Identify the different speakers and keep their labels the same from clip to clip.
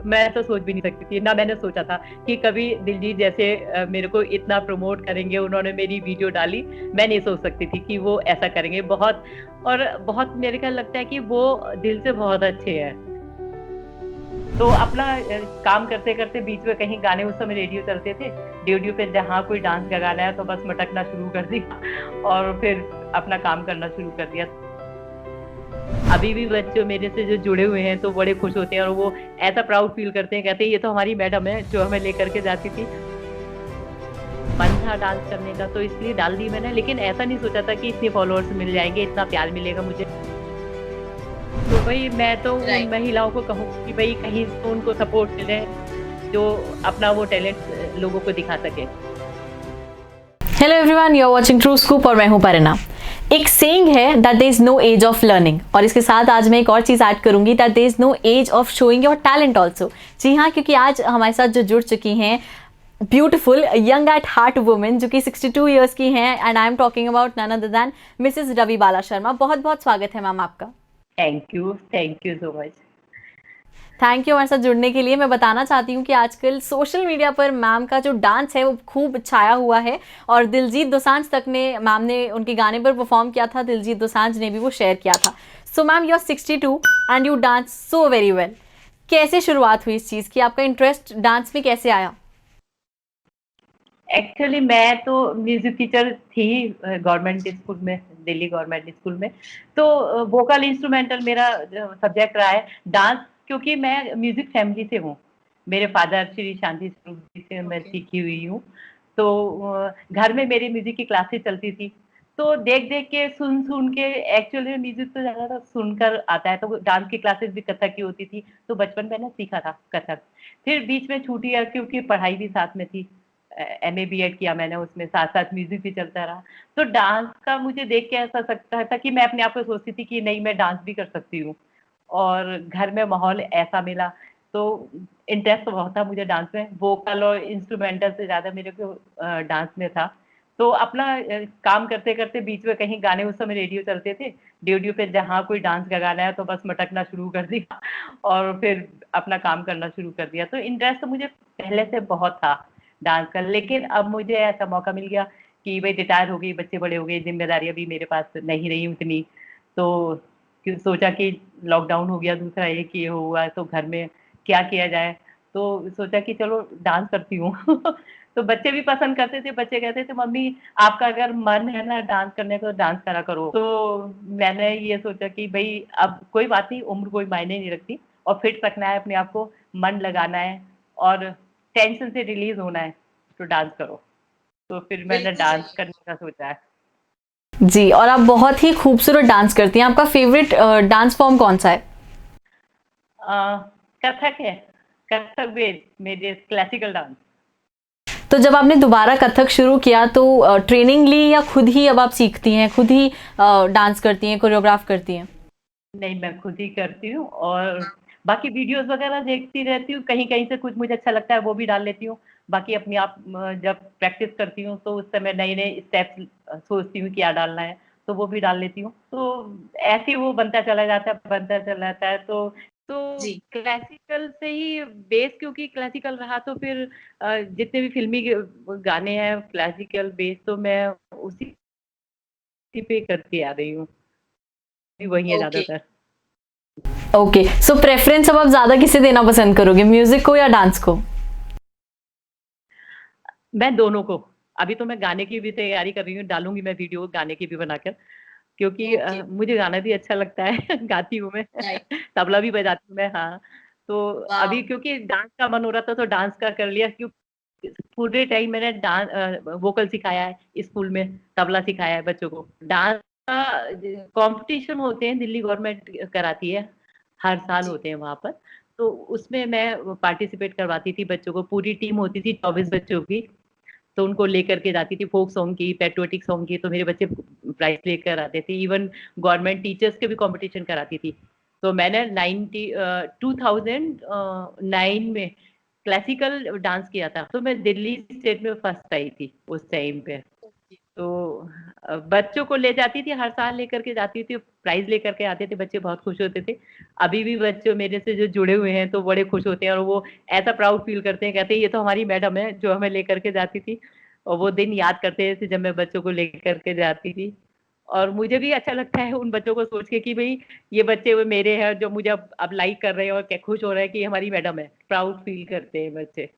Speaker 1: मैं तो सोच भी नहीं सकती थी, ना मैंने सोचा था कि कभी दिलजीत जैसे मेरे को इतना प्रमोट करेंगे। उन्होंने मेरी वीडियो डाली, मैं नहीं सोच सकती थी कि वो ऐसा करेंगे। बहुत और बहुत मेरे ख्याल लगता है कि वो दिल से बहुत अच्छे हैं। तो अपना काम करते करते बीच में कहीं गाने, उस समय रेडियो चलते थे, रेडियो पे जहाँ कोई डांस का गाना है तो बस मटकना शुरू कर दिया और फिर अपना काम करना शुरू कर दिया। अभी भी बच्चे मेरे से जो जुड़े हुए हैं तो बड़े खुश होते हैं और वो ऐसा प्राउड फील करते हैं, कहते हैं ये तो हमारी मैडम है जो हमें लेकर के जाती थी। मन था डांस करने का तो इसलिए डाल दी मैंने, लेकिन ऐसा नहीं सोचा था कि इतने फॉलोअर्स मिल जाएंगे, इतना प्यार मिलेगा मुझे। तो भाई मैं तो उन महिलाओं को कहूँ कि भाई कहीं तो उनको सपोर्ट मिले जो अपना वो टैलेंट लोगों को दिखा सके।
Speaker 2: Hello everyone, you are watching true scoop और मैं हूं परिणा। एक सेइंग है that there is no age of learning, और इसके साथ आज मैं एक और चीज ऐड करूंगी that there is no age of showing your talent also. जी हाँ, क्योंकि आज हमारे साथ जो जुड़ चुकी हैं beautiful young at heart women जो कि 62 ईयर्स की हैं, and I am talking about none other than Mrs Ravi Bala Sharma. बहुत बहुत स्वागत है मैम आपका।
Speaker 1: Thank you so much.
Speaker 2: Thank you हमारे साथ जुड़ने के लिए। मैं बताना चाहती हूँ कि आजकल सोशल मीडिया पर मैम का जो डांस है वो खूब छाया हुआ है, और दिलजीत दोसांझ तक ने, मैम ने उनके गाने पर परफॉर्म किया था, दिलजीत दोसांझ ने भी वो शेयर किया था। So ma'am, you are 62 and you dance so very well. कैसे शुरुआत हुई इस चीज़ की, आपका इंटरेस्ट डांस में कैसे आया?
Speaker 1: एक्चुअली मैं तो म्यूजिक टीचर थी गवर्नमेंट स्कूल में, दिल्ली गवर्नमेंट स्कूल में। तो वोकल इंस्ट्रूमेंटल मेरा सब्जेक्ट रहा है। डांस क्योंकि मैं म्यूजिक फैमिली से हूँ, मेरे फादर श्री शांति स्वरूप जी से मैं सीखी हुई हूँ। तो घर में मेरी म्यूजिक की क्लासेस चलती थी, तो देख देख के सुन सुन के, एक्चुअली म्यूजिक तो ज्यादा सुनकर आता है। तो डांस की क्लासेस भी कथक की होती थी, तो बचपन में मैंने सीखा था कथक। फिर बीच में छूटी है क्योंकि पढ़ाई भी साथ में थी, एमए बीएड किया मैंने, उसमें साथ साथ म्यूजिक भी चलता रहा। तो डांस का मुझे देख के ऐसा लगता था कि मैं अपने आप को सोचती थी कि नहीं, मैं डांस भी कर सकती हूँ। और घर में माहौल ऐसा मिला तो इंटरेस्ट बहुत था मुझे डांस में। वोकल और इंस्ट्रूमेंटल से ज्यादा मेरे को डांस में था। तो अपना काम करते करते बीच में कहीं गाने, उस समय रेडियो चलते थे, रेडियो पे जहाँ कोई डांस का गाना है तो बस मटकना शुरू कर दिया और फिर अपना काम करना शुरू कर दिया। तो इंटरेस्ट तो मुझे पहले से बहुत था डांस का, लेकिन अब मुझे ऐसा मौका मिल गया कि भाई रिटायर हो गई, बच्चे बड़े हो गए, जिम्मेदारियां भी मेरे पास नहीं रही उतनी। तो सोचा कि लॉकडाउन हो गया, दूसरा एक ये हुआ, तो घर में क्या किया जाए, तो सोचा कि चलो डांस करती हूँ तो बच्चे भी पसंद करते थे, बच्चे कहते थे मम्मी आपका अगर मन है ना डांस करने का तो डांस करा करो। तो मैंने ये सोचा कि भाई अब कोई बात नहीं, उम्र कोई मायने नहीं रखती, और फिट रखना है अपने आप को, मन लगाना है और टेंशन से रिलीज होना है, तो डांस करो। तो फिर मैंने डांस करने का सोचा है।
Speaker 2: जी, और आप बहुत ही खूबसूरत डांस करती हैं। आपका फेवरेट डांस फॉर्म कौन सा है?
Speaker 1: कथक है, कथक बेस मेरे क्लासिकल डांस।
Speaker 2: तो जब आपने दोबारा कथक शुरू किया तो ट्रेनिंग ली या खुद ही अब आप सीखती हैं, खुद ही डांस करती हैं, कोरियोग्राफ करती हैं?
Speaker 1: नहीं, मैं खुद ही करती हूँ और बाकी वीडियोस वगैरह देखती रहती हूँ, कहीं कहीं से कुछ मुझे अच्छा लगता है वो भी डाल लेती हूँ। बाकी अपने आप जब प्रैक्टिस करती हूँ तो उस समय नए नए स्टेप्स सोचती हूँ क्या डालना है, तो वो भी डाल लेती हूँ। तो ऐसे ही वो बनता चला जाता है, बनता चला जाता है। तो क्लासिकल से ही बेस, क्योंकि क्लासिकल रहा तो फिर जितने भी फिल्मी गाने हैं क्लासिकल बेस, तो मैं उसी पे करती आ रही हूँ, वही है ज्यादातर।
Speaker 2: ओके, सो प्रेफरेंस अब आप ज्यादा किसे देना पसंद करोगे, म्यूजिक को या डांस को?
Speaker 1: मैं दोनों को। अभी तो मैं गाने की भी तैयारी कर रही हूँ, डालूंगी मैं वीडियो गाने की भी बनाकर, क्योंकि मुझे गाना भी अच्छा लगता है गाती हूँ मैं तबला भी बजाती हूँ मैं। हाँ, तो अभी क्योंकि डांस का मन हो रहा था तो डांस का कर लिया, क्योंकि पूरे टाइम मैंने डांस वोकल सिखाया है स्कूल में, तबला सिखाया है बच्चों को। डांस का कंपटीशन होते हैं, दिल्ली गवर्नमेंट कराती है, हर साल होते हैं वहां पर। तो उसमें मैं पार्टिसिपेट करवाती थी बच्चों को, पूरी टीम होती थी 24 बच्चों की, तो उनको लेकर के जाती थी, फोक सॉन्ग की, पेट्रियोटिक सॉन्ग की, तो मेरे बच्चे प्राइज लेकर आते थे। इवन गवर्नमेंट टीचर्स के भी कंपटीशन कराती थी। तो मैंने 2009 में क्लासिकल डांस किया था, तो मैं दिल्ली स्टेट में फर्स्ट आई थी उस टाइम पे। तो बच्चों को ले जाती थी, हर साल लेकर के जाती थी, प्राइज़ लेकर के आते थे, बच्चे बहुत खुश होते थे। अभी भी बच्चे मेरे से जो जुड़े हुए हैं, तो बड़े खुश होते हैं और वो ऐसा प्राउड फ़ील करते हैं, कहते हैं ये तो हमारी मैडम है, जो हमें लेकर के जाती थी। और वो दिन याद करते थे जब मैं बच्चों को लेकर के जाती थी। और मुझे भी अच्छा लगता है उन बच्चों को सोच के कि भई ये बच्चे वो मेरे हैं, जो मुझे अब लाइक कर रहे हैं और क्या खुश हो रहे हैं कि ये हमारी मैडम है। प्राउड फ़ील करते हैं बच्चे।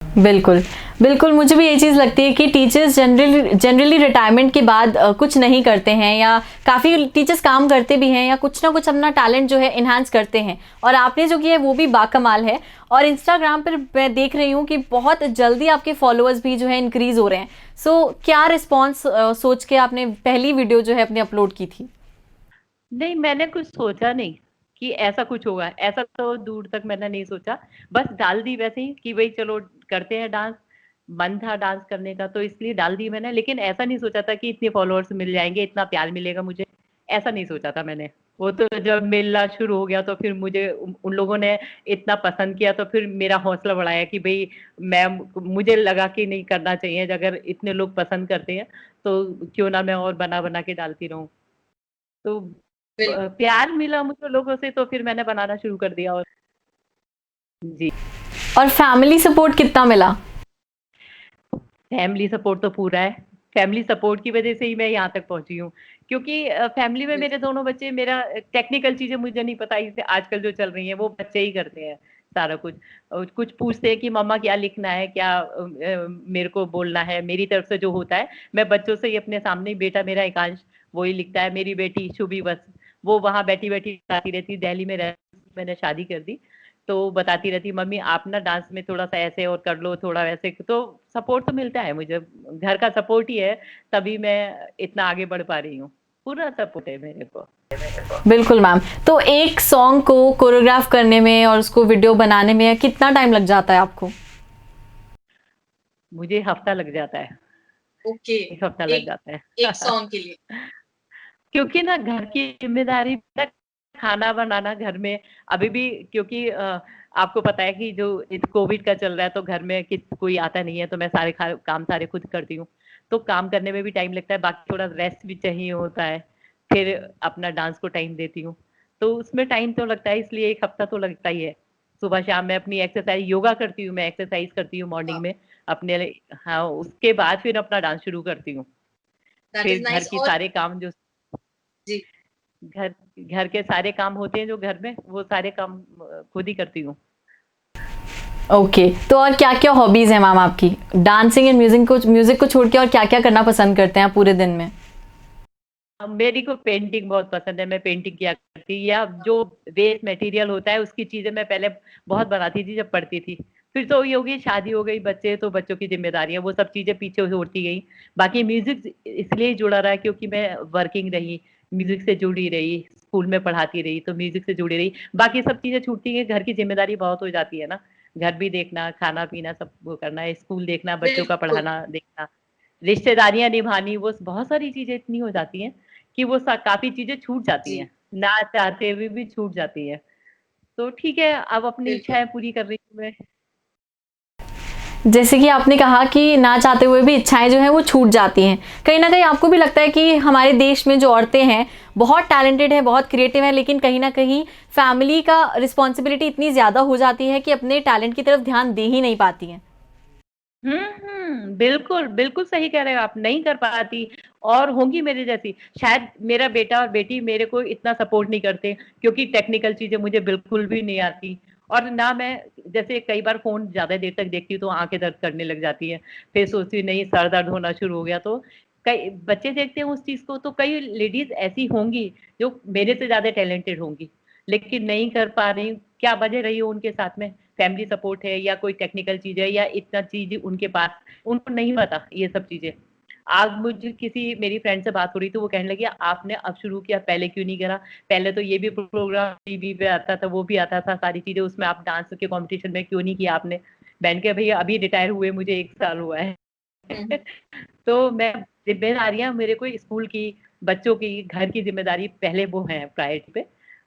Speaker 2: बिल्कुल, बिल्कुल मुझे भी ये चीज़ लगती है कि टीचर्स जनरली जनरली रिटायरमेंट के बाद कुछ नहीं करते हैं, या काफ़ी टीचर्स काम करते भी हैं या कुछ ना कुछ अपना टैलेंट जो है एनहांस करते हैं, और आपने जो किया है वो भी बाकमाल है। और इंस्टाग्राम पर मैं देख रही हूँ कि बहुत जल्दी आपके फॉलोअर्स भी जो है इंक्रीज़ हो रहे हैं। सो क्या रिस्पॉन्स सोच के आपने पहली वीडियो जो है अपनी अपलोड की थी?
Speaker 1: नहीं, मैंने कुछ सोचा नहीं कि ऐसा कुछ होगा, ऐसा तो दूर तक मैंने नहीं सोचा। बस डाल दी वैसे ही कि भई चलो करते हैं डांस, मन था डांस करने का तो इसलिए डाल दी मैंने, लेकिन ऐसा नहीं सोचा था कि इतने फॉलोअर्स मिल जाएँगे, इतना प्यार मिलेगा मुझे, ऐसा नहीं सोचा था मैंने। वो तो जब मिलना शुरू हो गया तो फिर मुझे उन उन लोगों ने इतना पसंद किया तो फिर मेरा हौसला बढ़ाया कि भई मैं मुझे लगा कि नहीं करना चाहिए, अगर इतने लोग पसंद करते हैं, तो क्यों ना मैं और बना-बना के डालती रहूँ। तो
Speaker 3: बिल्कुल।
Speaker 1: प्यार मिला मुझे लोगों से तो फिर मैंने बनाना शुरू कर दिया और जी,
Speaker 2: और फैमिली सपोर्ट कितना मिला?
Speaker 1: फैमिली सपोर्ट तो पूरा है। फैमिली सपोर्ट की वज़ह से ही मैं यहाँ तक पहुँची हूँ। क्योंकि फैमिली में मेरे दोनों बच्चे मेरा टेक्निकल चीज़ें मुझे नहीं पता इसे आजकल जो चल रही हैं वो बच्चे ही करते हैं सारा कुछ। कुछ पूछते हैं कि मम्मा क्या लिखना है, क्या मेरे को बोलना है, मेरी तरफ से जो होता है, मैं बच्चों से ही अपने सामने ही बेटा मेरा एकांश वही लिखता है, मेरी बेटी शुभी बस वो वहाँ बैठी-बैठी बताती रहती है, दिल्ली में मैंने शादी कर दी। तो बताती रहती है मम्मी आप ना डांस में थोड़ा-सा ऐसे और कर लो, थोड़ा वैसे तो सपोर्ट तो मिलता है मुझे। घर का सपोर्ट ही है, तभी मैं इतना आगे बढ़ पा रही हूँ। पूरा सपोर्ट है मेरे को।
Speaker 2: बिल्कुल मैम। तो एक सॉन्ग को कोरियोग्राफ करने में और उसको वीडियो बनाने में कितना टाइम लग जाता है आपको?
Speaker 1: मुझे हफ्ता लग जाता है,
Speaker 3: ओके।
Speaker 1: 1 हफ्ता लग
Speaker 3: एक
Speaker 1: जाता है।
Speaker 3: एक सॉन्ग के लिए।
Speaker 1: क्योंकि ना घर की ज़िम्मेदारी ना खाना बनाना घर में अभी भी क्योंकि आपको पता है कि जो इस कोविड का चल रहा है तो घर में कोई आता नहीं है तो मैं सारे काम सारे खुद करती हूँ। तो काम करने में भी टाइम लगता है, बाकी थोड़ा रेस्ट भी चाहिए होता है। फिर अपना डांस को टाइम देती हूँ। तो उसमें टाइम तो लगता है इसलिए 1 हफ्ता तो लगता ही है। सुबह-शाम मैं अपनी एक्सरसाइज़ योगा करती हूँ, मैं एक्सरसाइज़ करती हूँ
Speaker 3: वाह!
Speaker 1: मॉर्निंग में अपने लिए हाँ, उसके बाद फिर अपना डांस शुरू करती हूँ।
Speaker 3: दैट इज़
Speaker 1: फिर घर
Speaker 3: नाइस।
Speaker 1: की
Speaker 3: और
Speaker 1: सारे काम जो
Speaker 3: जी,
Speaker 1: घर घर के सारे काम होते हैं जो घर में, वो सारे काम खुद ही करती हूँ।
Speaker 2: ओके, तो और क्या-क्या हॉबीज़ हैं मैम आपकी? डांसिंग एंड म्यूज़िक को छोड़ के और क्या-क्या करना पसंद करते हैं आप पूरे दिन में?
Speaker 1: मेरी को पेंटिंग बहुत पसंद है, मैं पेंटिंग किया करती या जो वेस्ट मटेरियल होता है उसकी चीज़ें मैं पहले बहुत बनाती थी जब पढ़ती थी। फिर तो ये हो गई शादी हो गई, बच्चे तो बच्चों की ज़िम्मेदारी है, वो सब चीज़ें पीछे होती गई। बाकी म्यूज़िक इसलिए जुड़ा रहा क्योंकि मैं वर्किंग रही, म्यूज़िक से जुड़ी रही, स्कूल में पढ़ाती रही तो म्यूज़िक से जुड़ी रही। बाकी सब चीज़ें छूटती गई, घर की ज़िम्मेदारी बहुत हो जाती है ना। घर भी देखना, खाना-पीना सब वो करना, स्कूल देखना, बच्चों का
Speaker 3: बिल्कुल।
Speaker 1: पढ़ाना देखना। रिश्तेदारियाँ निभानी, वो बहुत सारी चीज़ें इतनी हो जाती हैं कि वो स काफ़ी चीज़ें छूट जाती
Speaker 3: जी,
Speaker 1: हैं, ना चाहते हुए भी छूट जाती हैं। तो ठीक है, अब अपनी
Speaker 3: बिल्कुल।
Speaker 1: इच्छाएँ पूरी कर रही हूँ मैं।
Speaker 2: जैसे कि आपने कहा कि ना चाहते हुए भी इच्छाएँ जो हैं वो छूट जाती हैं। कहीं न कहीं आपको भी लगता है कि हमारे देश में जो औरतें हैं, बहुत टैलेंटेड हैं, बहुत क्रिएटिव हैं, लेकिन कहीं न कहीं फैमिली का रिस्पॉन्सिबिलिटी इतनी ज़्यादा हो जाती है कि अपने टैलेंट की तरफ ध्यान दे ही नहीं पाती हैं।
Speaker 1: बिल्कुल, बिल्कुल सही कह रहे हो आप, नहीं कर पाती और होंगी मेरे जैसी। शायद मेरा बेटा और बेटी मेरे को इतना सपोर्ट नहीं करते क्योंकि टेक्निकल चीज़ें मुझे बिल्कुल भी नहीं आती और ना मैं जैसे कई बार फ़ोन ज़्यादा देर तक देखती हूँ तो आँखें दर्द करने लग जाती हैं। फिर सोचती हूँ नहीं सर दर्द होना शुरू हो गया तो कई बच्चे देखते हैं उस चीज़ को तो कई लेडीज़ ऐसी होंगी जो मेरे से ज़्यादा टैलेंटेड होंगी, लेकिन नहीं कर पा रही, क्या वजह रही हो उनके साथ में? फैमिली सपोर्ट है या कोई टेक्निकल चीज़ है या इतना चीज़ उनके पास उनको नहीं पता ये सब चीज़ें। आज मुझे किसी मेरी फ्रेंड से बात हो रही थी, वो कहने लगी आपने अब शुरू किया, पहले क्यों नहीं करा? पहले तो ये भी प्रोग्राम टीवी पे आता था, वो भी आता था, सारी चीज़ें उसमें आप डांस के कॉम्पिटिशन में क्यों नहीं किया आपने? मैंने कहा भैया अभी रिटायर हुए मुझे 1 साल हुआ है।
Speaker 3: हुँ, हुँ।
Speaker 1: तो मैं ज़िम्मेदारियाँ मेरे को स्कूल की, बच्चों की, घर की ज़िम्मेदारी पहले वो है प्रायोरिटी पे,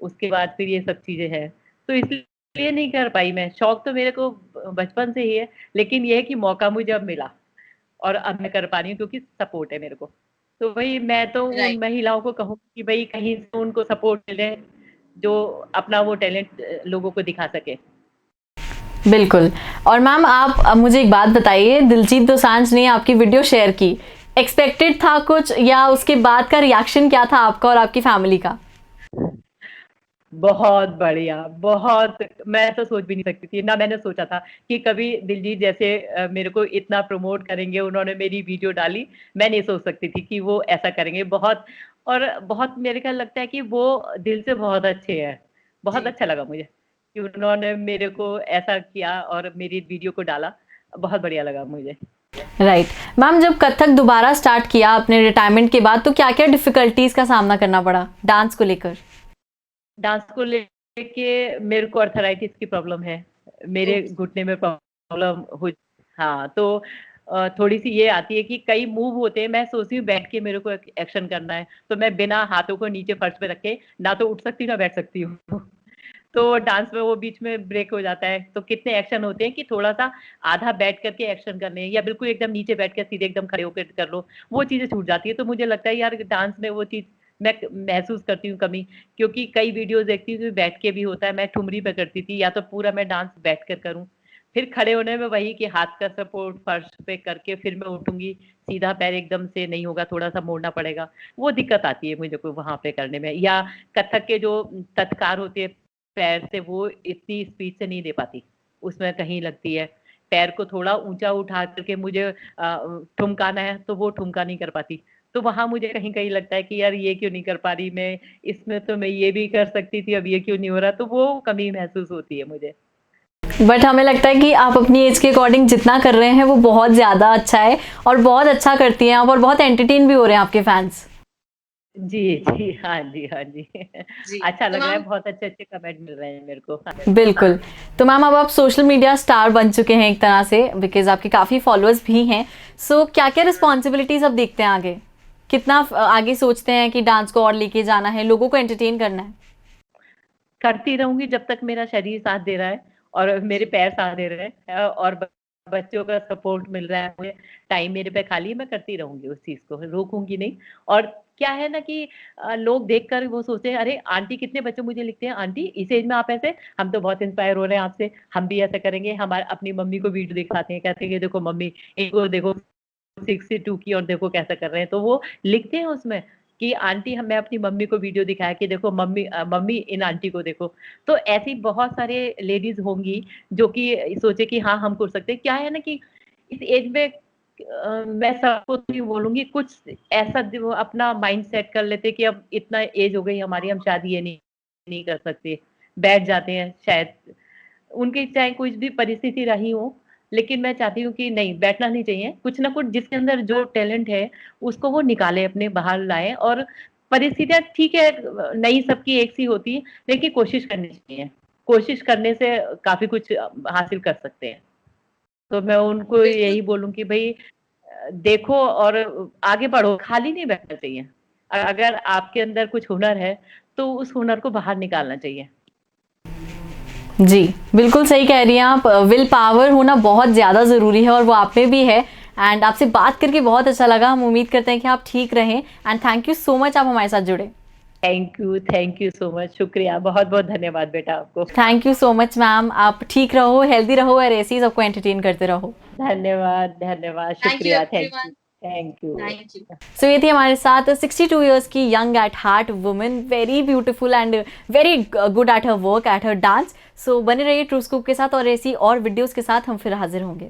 Speaker 1: उसके बाद फिर ये सब चीज़ें हैं। तो इसलिए नहीं कर पाई मैं, शौक तो मेरे को बचपन से ही है, लेकिन ये है कि मौका मुझे अब मिला। और अब मैं कर पा रही हूँ क्योंकि सपोर्ट है मेरे को। तो वही मैं तो उन
Speaker 3: राइट।
Speaker 1: महिलाओं को कहूँगी कि भई कहीं से उनको सपोर्ट मिले, जो अपना वो टैलेंट लोगों को दिखा सके।
Speaker 2: बिल्कुल। और मैम आप अब मुझे एक बात बताइए, दिलजीत दोसांझ ने आपकी वीडियो शेयर की, एक्सपेक्टेड था कुछ या उसके बाद का रिएक्शन क्या था आपका और आपकी फैमिली का?
Speaker 1: बहुत बढ़िया, बहुत, मैं तो सोच भी नहीं सकती थी, ना मैंने सोचा था कि कभी दिलजीत जैसे मेरे को इतना प्रमोट करेंगे, उन्होंने मेरी वीडियो डाली, मैं नहीं सोच सकती थी कि वो ऐसा करेंगे। बहुत, और बहुत मेरे को लगता है कि वो दिल से बहुत अच्छे हैं। बहुत
Speaker 3: जी।
Speaker 1: अच्छा लगा मुझे कि उन्होंने मेरे को ऐसा किया और मेरी वीडियो को डाला, बहुत बढ़िया लगा मुझे।
Speaker 2: राइट। मैम जब कथक दोबारा स्टार्ट किया अपने रिटायरमेंट के बाद, तो क्या-क्या डिफिकल्टीज का सामना करना पड़ा डांस को लेकर?
Speaker 1: डांस को लेके मेरे को अर्थराइटिस की प्रॉब्लम है, मेरे
Speaker 3: ओके।
Speaker 1: घुटने में प्रॉब्लम हो। हाँ, तो थोड़ी-सी ये आती है कि कई मूव होते हैं, मैं सोचती हूँ बैठ के मेरे को एक्शन करना है, तो मैं बिना हाथों को नीचे फर्श पे रखे ना तो उठ सकती हूँ, ना बैठ सकती हूँ। तो डांस में वो बीच में ब्रेक हो जाता है, तो कितने एक्शन होते हैं कि थोड़ा-सा आधा बैठ कर के एक्शन करने या बिल्कुल एकदम नीचे बैठ के सीधे एकदम खड़े होकर कर लो, वो चीज़ें छूट जाती है। तो मुझे लगता है यार डांस में वो चीज़ मैं महसूस करती हूँ कमी, क्योंकि कई वीडियोज़ देखती हूँ बैठ के भी होता है, मैं ठुमरी पे करती थी, या तो पूरा मैं डांस बैठ कर करूँ। फिर खड़े होने में वही कि हाथ का सपोर्ट फर्श पे करके फिर मैं उठूँगी, सीधा पैर एकदम से नहीं होगा, थोड़ा-सा मोड़ना पड़ेगा। वो दिक्कत आती है मुझे को वहाँ पे करने में, या कथक के जो तत्कार होते हैं पैर से, वो इतनी स्पीड से नहीं दे पाती, उसमें कहीं लगती है। पैर को थोड़ा ऊँचा उठा कर के मुझे ठुमकाना है, तो वो ठुमका नहीं कर पाती। तो वहाँ मुझे कहीं-कहीं लगता है कि यार ये क्यों नहीं कर पा रही मैं, इसमें तो मैं ये भी कर सकती थी, अब ये क्यों नहीं हो रहा? तो वो कमी महसूस होती है मुझे।
Speaker 2: बट हमें लगता है कि आप अपनी एज के अकॉर्डिंग जितना कर रहे हैं वो बहुत ज़्यादा अच्छा है और बहुत अच्छा करती हैं आप और बहुत एंटरटेन भी हो रहे हैं आपके फैंस।
Speaker 1: जी, जी। हाँ जी, हाँ जी।
Speaker 3: जी।
Speaker 1: अच्छा
Speaker 3: तो
Speaker 1: लग रहा है,
Speaker 3: मैम
Speaker 1: बहुत अच्छे-अच्छे कमेंट मिल रहे हैं मेरे को। हाँ।
Speaker 2: बिल्कुल। तो मैम अब आप सोशल मीडिया स्टार बन चुके हैं एक तरह से, बिकॉज़ आपके काफ़ी फॉलोअर्स भी हैं। सो क्या-क्या रिस्पॉन्सिबिलिटीज़ अब देखते हैं आगे? कितना आगे सोचते हैं कि डांस को और लेके जाना है, लोगों को एंटरटेन करना है?
Speaker 1: करती रहूँगी जब तक मेरा शरीर साथ दे रहा है और मेरे
Speaker 3: जी।
Speaker 1: पैर साथ दे रहे हैं, और बच्चों का सपोर्ट मिल रहा है मुझे, टाइम मेरे पे खाली है, मैं करती रहूँगी उस चीज़ को, रोकूँगी नहीं। और क्या है ना कि लोग देखकर वो सोचते हैं, अरे आंटी, कितने बच्चे मुझे लिखते हैं, आंटी इस एज में आप ऐसे, हम तो बहुत इंस्पायर हो रहे हैं आपसे, हम भी ऐसा करेंगे। हमारे अपनी मम्मी को वीडियो दिखाते हैं, कहते हैं कि देखो मम्मी, इनको देखो 62 की, और देखो कैसा कर रहे हैं। तो वो लिखते हैं उसमें कि आंटी, हम मैं अपनी मम्मी को वीडियो दिखाया कि देखो मम्मी, मम्मी इन आंटी को देखो। तो ऐसी बहुत सारे लेडीज़ होंगी जो कि सोचे कि हाँ, हम कर सकते हैं। क्या है ना कि इस एज में मैं सबको नहीं बोलूँगी, कुछ ऐसा जो अपना माइंड सेट कर लेते कि अब इतना एज हो गई हमारी, हम शादी ये नहीं नहीं कर सकते। बैठ जाते हैं शायद, उनकी चाहे कुछ भी परिस्थिति रही हो, लेकिन मैं चाहती हूँ कि नहीं, बैठना नहीं चाहिए। कुछ ना कुछ जिसके अंदर जो टैलेंट है, उसको वो निकाले, अपने बाहर लाएँ। और परिस्थितियाँ ठीक है, नहीं सबकी एक सी होती है, लेकिन कोशिश करनी चाहिए। कोशिश करने से काफ़ी कुछ हासिल कर सकते हैं। तो मैं उनको
Speaker 3: बिल्कुल।
Speaker 1: यही बोलूँ कि भई देखो और आगे बढ़ो, खाली नहीं बैठना चाहिए। अगर आपके अंदर कुछ हुनर है, तो उस हुनर को बाहर निकालना चाहिए।
Speaker 2: जी, बिल्कुल सही कह रही हैं आप। विल पावर होना बहुत ज़्यादा ज़रूरी है और वो आप में भी है। एंड आपसे बात करके बहुत अच्छा लगा। हम उम्मीद करते हैं कि आप ठीक रहें and thank you so much आप हमारे साथ जुड़े।
Speaker 1: थैंक यू सो मच, शुक्रिया, बहुत-बहुत धन्यवाद बेटा आपको।
Speaker 2: Thank you so much ma'am. आप ठीक रहो, हेल्दी रहो और ऐसे ही सबको एंटरटेन करते रहो।
Speaker 1: धन्यवाद,
Speaker 3: थैंक यू
Speaker 1: शुक्रिया,
Speaker 3: everyone.
Speaker 1: Thank you.
Speaker 3: Thank you.
Speaker 2: So ये थी हमारे साथ 62 इयर्स की young at heart woman, very beautiful and very good at her work, at her dance. So बने रहिए ट्रू स्कूप के साथ और ऐसी और वीडियोस के साथ हम फिर हाजिर होंगे।